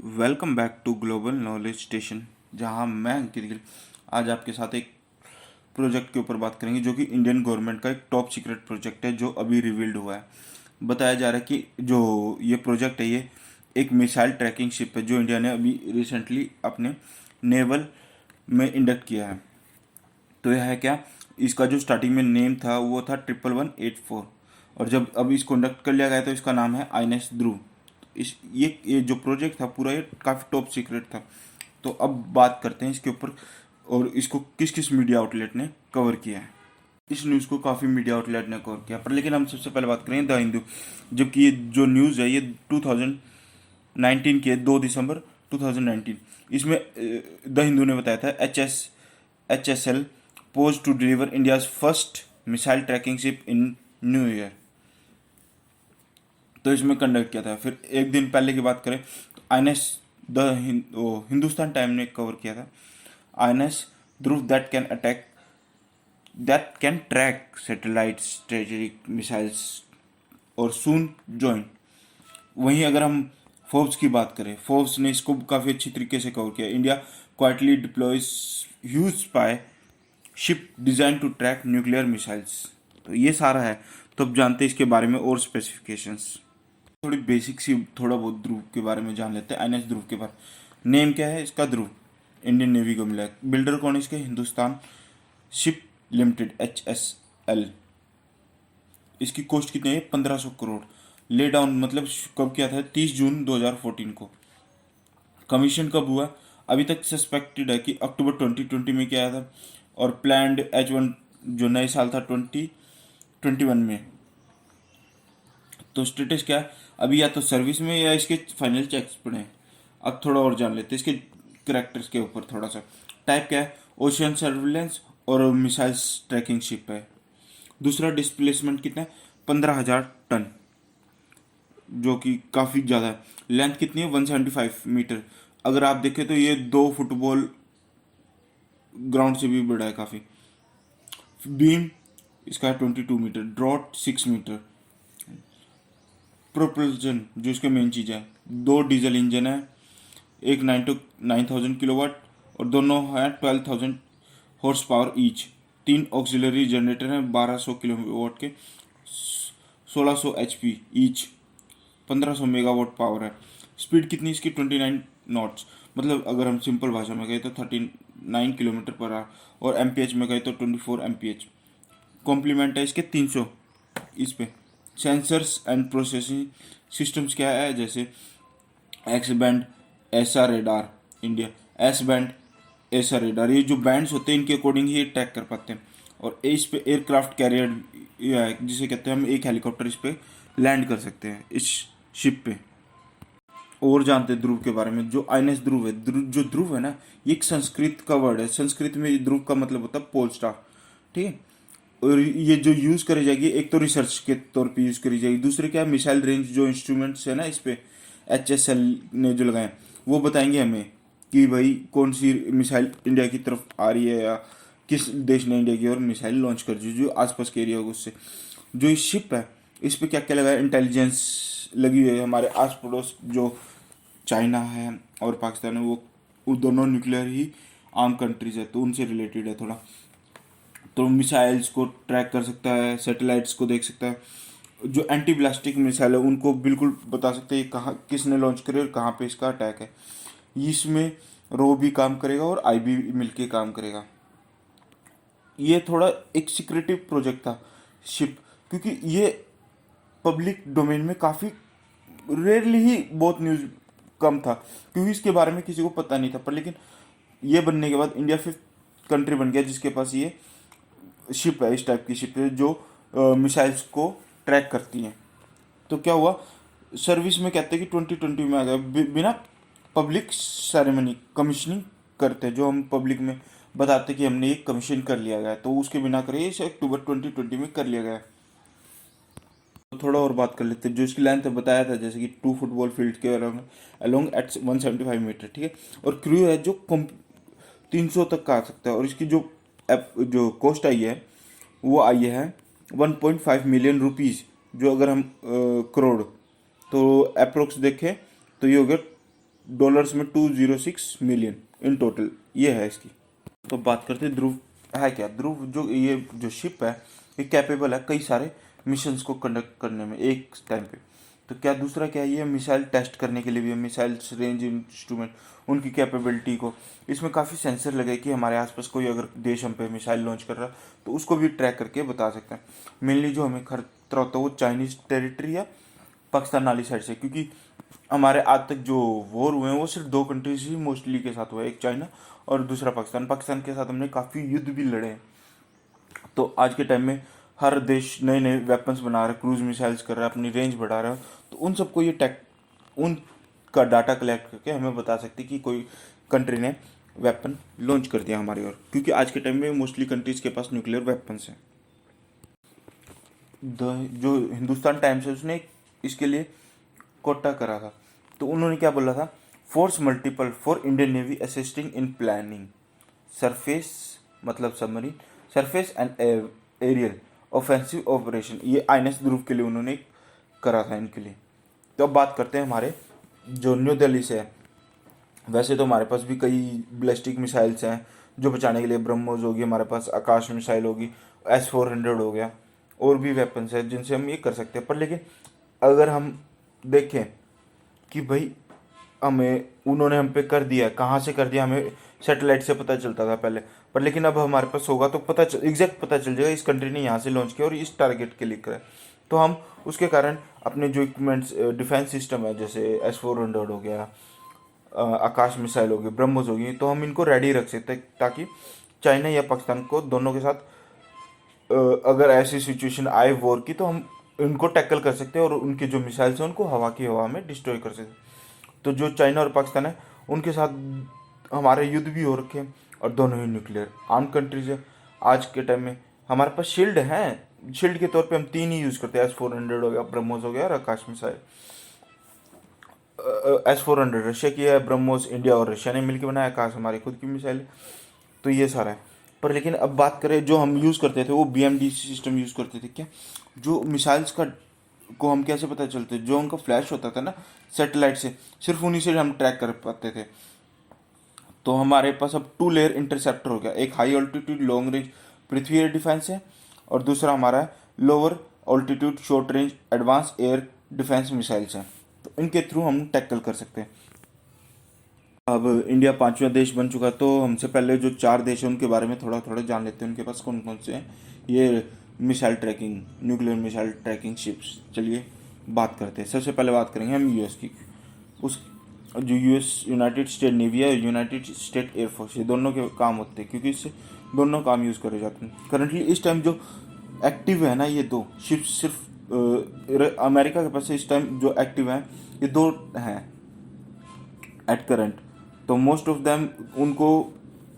Welcome back to global knowledge station, जहां मैं अंकित गिल आज आपके साथ एक प्रोजेक्ट के ऊपर बात करेंगे जो कि इंडियन गवर्नमेंट का एक टॉप सीक्रेट प्रोजेक्ट है जो अभी रिवील्ड हुआ है। बताया जा रहा है कि जो ये प्रोजेक्ट है ये एक मिसाइल ट्रैकिंग शिप है जो इंडिया ने अभी रिसेंटली अपने नेवल में इंडक्ट किया है। तो यह है क्या, इसका जो स्टार्टिंग में नेम था वो था 11184 और जब अब इसको इंडक्ट कर लिया गया तो इसका नाम है आईएनएस ध्रुव। इस ये जो प्रोजेक्ट था पूरा ये काफ़ी टॉप सीक्रेट था। तो अब बात करते हैं इसके ऊपर और इसको किस किस मीडिया आउटलेट ने कवर किया है। इस न्यूज़ को काफ़ी मीडिया आउटलेट ने कवर किया, पर लेकिन हम सबसे पहले बात करें द हिंदू। जबकि ये जो न्यूज़ है ये 2019 के 2 दिसंबर 2019 इसमें द हिंदू ने बताया था HSL poised to deliver India's first missile tracking ship in new year. तो इसमें कंडक्ट किया था। फिर एक दिन पहले की बात करें तो आईएनएस हिंदुस्तान टाइम ने कवर किया था INS Dhruv that can track satellite strategic missiles और सून ज्वाइन। वहीं अगर हम फोर्ब्स की बात करें, फोर्ब्स ने इसको काफ़ी अच्छी तरीके से कवर किया। India quietly deploys huge spy ship designed to track nuclear missiles. तो ये सारा है। तो अब जानते हैं इसके बारे में और स्पेसिफिकेशंस। थोड़ी बेसिक सी थोड़ा बहुत ध्रुव के बारे में जान लेते हैं। आईएनएस ध्रुव के बारे नेम क्या है इसका, ध्रुव। इंडियन नेवी को मिला है। बिल्डर कौन है इसके, हिंदुस्तान शिप लिमिटेड HSL। इसकी कॉस्ट कितनी है, 1500 करोड़। ले डाउन मतलब कब किया था, 30 जून 2014 को। कमीशन कब हुआ, अभी तक सस्पेक्टेड है कि अक्टूबर 2020 में किया था और प्लान्ड H1 जो नए साल था 2021 में। तो स्टेटस क्या है अभी, या तो सर्विस में या इसके फाइनल चेक्स पड़े हैं। अब थोड़ा और जान लेते हैं इसके करेक्टर्स के ऊपर थोड़ा सा। टाइप क्या है, ओशियन सर्विलेंस और मिसाइल्स ट्रैकिंग शिप है। दूसरा डिस्प्लेसमेंट कितना है, 15,000 टन, जो कि काफ़ी ज़्यादा है। लेंथ कितनी है, 175 मीटर। अगर आप देखें तो ये 2 फुटबॉल ग्राउंड से भी बड़ा है काफ़ी। बीम इसका है 22 मीटर, ड्रॉट 6 मीटर। प्रोपल्जन जो इसके मेन चीज़ है, 2 डीजल इंजन है, एक 9,000 किलोवाट और दोनों हैं 12,000 horse power each. 3 auxiliary generator हैं 1200 किलोवाट के, 1600 HP ईच, 1500 मेगावाट पावर है। स्पीड कितनी इसकी, 29 नॉट्स, मतलब अगर हम सिंपल भाषा में कहें तो 39 किलोमीटर पर आवर, और MPH में कहें तो 24 MPH। कॉम्प्लीमेंट है इसके 300 इस पे। सेंसर्स एंड प्रोसेसिंग सिस्टम्स क्या है, जैसे x band SR radar, India S band SR radar, ये जो बैंड्स होते हैं इनके अकॉर्डिंग ही ट्रैक कर पाते हैं। और इस पे एयरक्राफ्ट कैरियर जिसे कहते हैं हम, एक हेलीकॉप्टर इस पे लैंड कर सकते हैं इस शिप पे। और जानते हैं ध्रुव के बारे में, जो आईएनएस ध्रुव है, जो ध्रुव है ना, ये एक संस्कृत का वर्ड है। संस्कृत में ध्रुव का मतलब होता है पोल स्टार, ठीक है। और ये जो यूज़ करी जाएगी, एक तो रिसर्च के तौर पे यूज़ करी जाएगी, दूसरे क्या, मिसाइल रेंज जो इंस्ट्रूमेंट्स है ना इस पे HSL ने जो लगाए वो बताएंगे हमें कि भाई कौन सी मिसाइल इंडिया की तरफ आ रही है या किस देश ने इंडिया की ओर मिसाइल लॉन्च कर दी जो आसपास के एरिया होगा उससे। जो इस शिप है इस पे क्या क्या लगा है, इंटेलिजेंस लगी हुई है। हमारे आस पड़ोस जो चाइना है और पाकिस्तान है वो दोनों न्यूक्लियर ही आर्म कंट्रीज है, तो उनसे रिलेटेड है थोड़ा। तो मिसाइल्स को ट्रैक कर सकता है, सैटेलाइट्स को देख सकता है। जो एंटी ब्लास्टिक मिसाइल है उनको बिल्कुल बता सकते हैं कहाँ किसने लॉन्च करे और कहाँ पे इसका अटैक है। इसमें रो भी काम करेगा और आई भी मिलके काम करेगा। ये थोड़ा एक सिक्रेटिव प्रोजेक्ट था शिप, क्योंकि ये पब्लिक डोमेन में काफ़ी रेयरली ही बहुत न्यूज़ कम था, क्योंकि इसके बारे में किसी को पता नहीं था। पर लेकिन ये बनने के बाद इंडिया 5th कंट्री बन गया जिसके पास ये शिप है, इस टाइप की शिप है जो मिसाइल्स को ट्रैक करती हैं। तो क्या हुआ, सर्विस में कहते हैं कि 2020 में आ गया, बिना पब्लिक सेरेमनी कमीशनिंग करते हैं, जो हम पब्लिक में बताते कि हमने ये कमीशन कर लिया गया, तो उसके बिना करे इसे अक्टूबर 2020 में कर लिया गया। तो थोड़ा और बात कर लेते हैं। जो इसकी लेंथ बताया था जैसे कि 2 फुटबॉल फील्ड के अलोंग एट 175 मीटर, ठीक है। और क्रू है जो 300 तक का आ सकता है। और इसकी जो कॉस्ट आई है वो आई है 1.5 मिलियन रुपीज़, जो अगर हम करोड़ तो अप्रोक्स देखें तो ये हो गया डॉलर्स में 206 मिलियन इन टोटल ये है इसकी। तो बात करते हैं ध्रुव है क्या। ध्रुव जो शिप है ये कैपेबल है कई सारे मिशंस को कंडक्ट करने में एक टाइम पे। तो क्या दूसरा क्या है, ये मिसाइल टेस्ट करने के लिए भी, मिसाइल रेंज इंस्ट्रूमेंट उनकी कैपेबिलिटी को, इसमें काफ़ी सेंसर लगे कि हमारे आसपास कोई अगर देश हम पे मिसाइल लॉन्च कर रहा है तो उसको भी ट्रैक करके बता सकते हैं। मेनली जो हमें खतरा होता है वो चाइनीज़ टेरिटरी या पाकिस्तान वाली साइड से, क्योंकि हमारे आज तक जो वॉर हुए हैं वो सिर्फ दो कंट्रीज ही मोस्टली के साथ हुआ है, एक चाइना और दूसरा पाकिस्तान। पाकिस्तान के साथ हमने काफ़ी युद्ध भी लड़े हैं। तो आज के टाइम में हर देश नए नए वेपन्स बना रहा है, क्रूज मिसाइल्स कर रहा है, अपनी रेंज बढ़ा रहा है। तो उन सबको ये उनका डाटा कलेक्ट करके हमें बता सकते कि कोई कंट्री ने वेपन लॉन्च कर दिया हमारी ओर, क्योंकि आज के टाइम में मोस्टली कंट्रीज के पास न्यूक्लियर वेपन्स हैं। जो हिंदुस्तान टाइम्स है उसने इसके लिए कोटा करा था, तो उन्होंने क्या बोला था, force multiple for Indian navy assisting in planning surface, मतलब submarine surface and aerial offensive operation. ये INS ध्रुव के लिए उन्होंने करा था इनके लिए। तो अब बात करते हैं हमारे जो न्यू दिल्ली से है। वैसे तो हमारे पास भी कई बैलिस्टिक मिसाइल्स हैं जो बचाने के लिए, ब्रह्मोस होगी हमारे पास, आकाश मिसाइल होगी, S-400 हो गया, और भी वेपन्स हैं जिनसे हम ये कर सकते हैं। पर लेकिन अगर हम देखें कि भाई हमें उन्होंने हम पे कर दिया, कहाँ से कर दिया, हमें सैटेलाइट से पता चलता था पहले, पर लेकिन अब हमारे पास होगा तो एग्जैक्ट पता चल जाएगा इस कंट्री ने यहाँ से लॉन्च किया और इस टारगेट के लिए करा है। तो हम उसके कारण अपने जो इक्विपमेंट्स डिफेंस सिस्टम है, जैसे S-400 हो गया, आकाश मिसाइल होगी, ब्रह्मोस होगी, तो हम इनको रेडी रख सकते हैं ताकि चाइना या पाकिस्तान को दोनों के साथ अगर ऐसी सिचुएशन आए वॉर की तो हम इनको टैकल कर सकते हैं और उनके जो मिसाइल्स हैं उनको हवा में डिस्ट्रॉय कर सकते हैं। तो जो चाइना और पाकिस्तान है उनके साथ हमारे युद्ध भी हो रखे हैं और दोनों ही न्यूक्लियर आर्म कंट्रीज है। आज के टाइम में हमारे पास शील्ड हैं, शील्ड के तौर पे हम 3 ही यूज़ करते हैं, S-400 हो गया, ब्रह्मोस हो गया और आकाश मिसाइल। S-400 रशिया की है, ब्रह्मोस इंडिया और रशिया ने मिलकर बनाया, आकाश हमारी खुद की मिसाइल है। तो ये सारा है। पर लेकिन अब बात करें जो हम यूज़ करते थे वो BMD सिस्टम यूज़ करते थे। क्या जो मिसाइल्स का को हम कैसे पता चलते, जो उनका फ्लैश होता था ना सैटेलाइट से, सिर्फ उन्हीं से हम ट्रैक कर पाते थे। तो हमारे पास अब 2 लेयर इंटरसेप्टर हो गया, एक हाई ऑल्टीट्यूड लॉन्ग रेंज पृथ्वी एयर डिफेंस है और दूसरा हमारा है lower altitude short range advance air defence missiles हैं। तो इनके थ्रू हम टैकल कर सकते हैं। अब इंडिया 5वां देश बन चुका है, तो हमसे पहले जो 4 देश हैं उनके बारे में थोड़ा थोड़ा जान लेते हैं, उनके पास कौन कौन से हैं ये missile tracking, nuclear missile tracking ships. चलिए बात करते हैं। सबसे पहले बात करेंगे हम US की। उस जो यूनाइटेड स्टेट नेवी है, यूनाइटेड स्टेट एयरफोर्स, ये दोनों के काम होते हैं क्योंकि इससे दोनों काम यूज़ करे जाते हैं। करंटली इस टाइम जो एक्टिव है ना ये 2 शिप्स, सिर्फ अमेरिका के पास इस टाइम जो एक्टिव हैं ये 2 हैं एट करंट। तो मोस्ट ऑफ देम उनको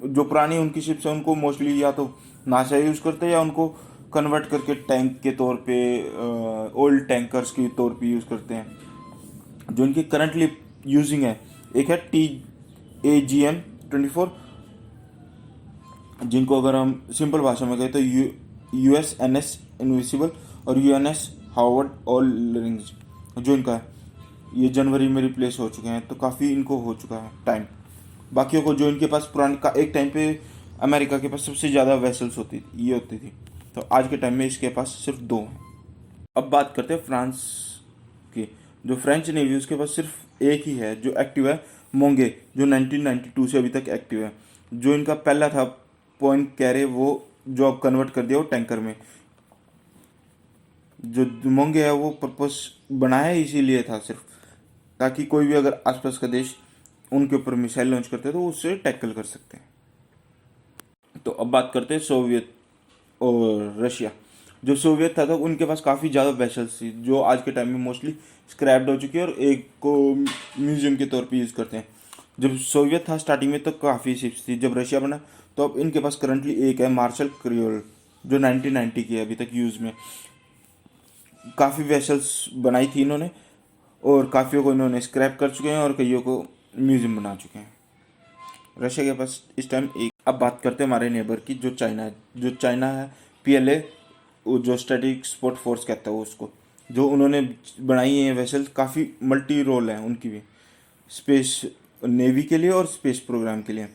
जो पुरानी उनकी शिप्स हैं उनको मोस्टली या तो नासा यूज़ करते हैं या उनको कन्वर्ट करके टैंक के तौर पे, ओल्ड टैंकर्स के तौर पे यूज़ करते हैं। जो इनकी करंटली यूजिंग है, एक है TAGM-24, जिनको अगर हम सिंपल भाषा में कहें तो USNS इनविजिबल और UNS हावर्ड ऑलरिंग्स, जो इनका है ये जनवरी में रिप्लेस हो चुके हैं। तो काफ़ी इनको हो चुका है टाइम। बाकियों को जो इनके पास पुराने का एक टाइम पे अमेरिका के पास सबसे ज़्यादा वेसल्स होती थी, तो आज के टाइम में इसके पास सिर्फ 2 हैं। अब बात करते हैं फ्रांस की। जो फ्रेंच नेवी उसके पास सिर्फ एक ही है जो एक्टिव है, मोंगे, जो 1992 से अभी तक एक्टिव है। जो इनका पहला था पॉइंट कैरे, वो जो अब कन्वर्ट कर दिया वो टैंकर में। जो मोंगे है वो पर्पस बनाया इसीलिए था सिर्फ ताकि कोई भी अगर आसपास का देश उनके ऊपर मिसाइल लॉन्च करते हैं तो उससे टैकल कर सकते हैं। तो अब बात करते हैं सोवियत और रशिया। जो सोवियत था तो उनके पास काफ़ी ज़्यादा वेसल्स थी जो आज के टाइम में मोस्टली स्क्रैप्ड हो चुकी है और एक को म्यूजियम के तौर पे यूज़ करते हैं। जब सोवियत था स्टार्टिंग में तो काफ़ी शिप्स थी, जब रशिया बना तो अब इनके पास करंटली एक है मार्शल क्रियोल, जो 1990 की है अभी तक यूज़ में। काफ़ी वेसल्स बनाई थी इन्होंने और काफ़ियों को इन्होंने स्क्रैप कर चुके हैं और कईयों को म्यूजियम बना चुके हैं। रशिया के पास इस टाइम एक। अब बात करते हैं हमारे नेबर की, जो चाइना है। जो चाइना है PLA, जो स्ट्रेटेजिक स्पोर्ट फोर्स कहता है उसको, जो उन्होंने बनाई है वेसल, काफ़ी मल्टी रोल है उनकी भी। स्पेस नेवी के लिए और स्पेस प्रोग्राम के लिए।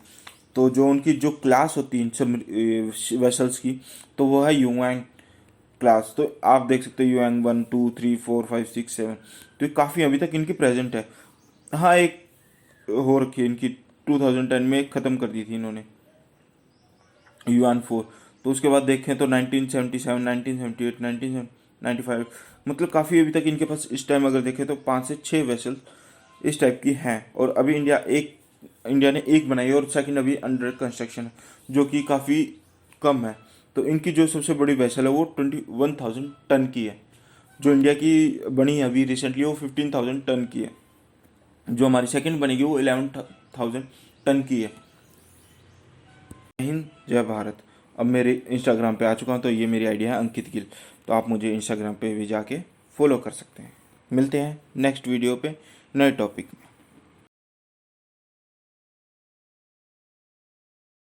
तो जो उनकी जो क्लास होती है इन सब वेसल्स की, तो वो है युआंग क्लास। तो आप देख सकते हो युआंग 1 2 3 4 5 6 7, तो ये काफ़ी अभी तक इनकी प्रेजेंट है। हाँ, एक हो रखी है इनकी, 2010 में एक ख़त्म कर दी थी इन्होंने युआन 4। तो उसके बाद देखें तो 1977, 1978, 1995, मतलब काफ़ी अभी तक इनके पास इस टाइम अगर देखें तो 5 से 6 वेसल इस टाइप की हैं। और अभी इंडिया ने एक बनाई है और सेकंड अभी अंडर कंस्ट्रक्शन है, जो कि काफ़ी कम है। तो इनकी जो सबसे बड़ी वेसल है वो 21,000 टन की है। जो इंडिया की बनी है अभी रिसेंटली वो 15,000 टन की है। जो हमारी सेकंड बनेगी वो 11,000 टन की है। जय हिंद, जय भारत। अब मेरे इंस्टाग्राम पे आ चुका हूँ, तो ये मेरी आईडी है अंकित गिल। तो आप मुझे इंस्टाग्राम पे भी जाके फॉलो कर सकते हैं। मिलते हैं नेक्स्ट वीडियो पे नए टॉपिक में।